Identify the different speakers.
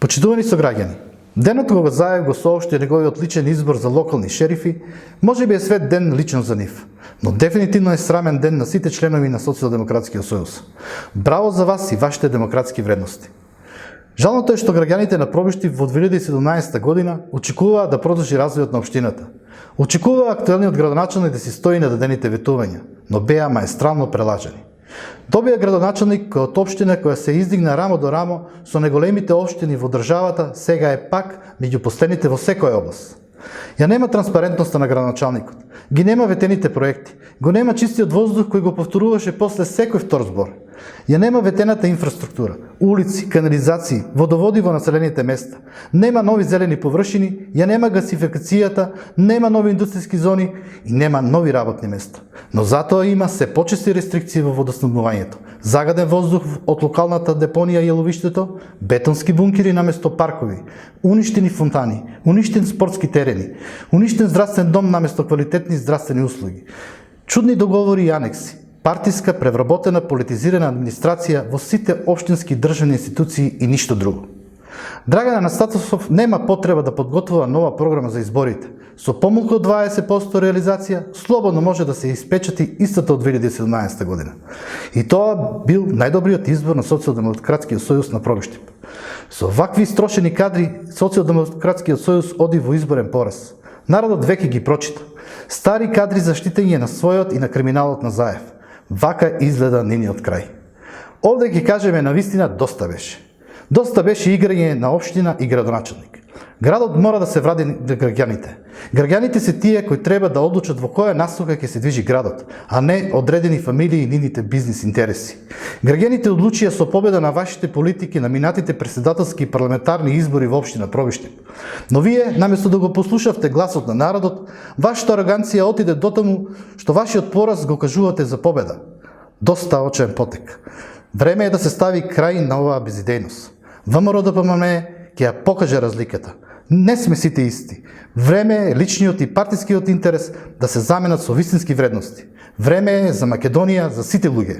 Speaker 1: Почитувани сограѓани, денот кога Заев го соопшти неговиот личен избор за локални шерифи, може би е свет ден лично за нив, но дефинитивно е срамен ден на сите членови на Социјалдемократскиот сојуз. Браво за вас и вашите демократски вредности. Жалното е што граѓаните на Пробишти во 2017 година очекуваа да продолжи развојот на општината. Очекуваа актуелниот градоначалник да си стои на дадените ветувања, но беа маестрално прелажени. Добија градоначалник кој од општина која се издигна рамо до рамо со најголемите општини во државата, сега е пак меѓу последните во секоја област. Ја нема транспарентноста на градоначалникот, ги нема ветените проекти, го нема чистиот воздух кој го повторуваше после секој втор збор. Ја нема ветената инфраструктура, улици, канализации, водоводи во населените места, нема нови зелени површини, ја нема гасификацијата, нема нови индустријски зони и нема нови работни места. Но затоа има се почести рестрикции во водоснабдувањето, загаден воздух од локалната депонија и јеловиштето, бетонски бункери наместо паркови, уништени фонтани, уништен спортски терени, уништен здравствен дом наместо квалитетни здравствени услуги, чудни договори и анекси, партиска, превработена, политизирана администрација во сите општински државни институции и ништо друго. Драган Анастасов нема потреба да подготвува нова програма за изборите. Со помалку од 20% реализација, слободно може да се испечати истата од 2017 година. И тоа бил најдобриот избор на Социјалдемократскиот сојуз на Пробишти. Со вакви строшени кадри, Социјалдемократскиот сојуз оди во изборен пораз. Народот веќе ги прочита. Стари кадри заштитени на својот и на криминалот на Заев. Вака изгледа нивниот крај. Овде ќе кажеме навистина доста беше. Доста беше играње на општина и градоначалник. Градот мора да се вради на граѓаните. Граѓаните се тие кои треба да одлучат во која насока ќе се движи градот, а не одредени фамилии и нивните бизнис интереси. Граѓаните одлучија со победа на вашите политики на минатите претседателски и парламентарни избори во општина Пробишти. Но вие, наместо да го послушавте гласот на народот, вашата ароганција отиде дотаму што вашиот пораз го кажувате за победа. Доста очен потек. Време е да се стави крај на оваа безидејност. ВМРО-ДПМН ќе ја покаже разликата. Не сме сите исти. Време е личниот и партискиот интерес да се заменат со вистински вредности. Време е за Македонија за сите луѓе.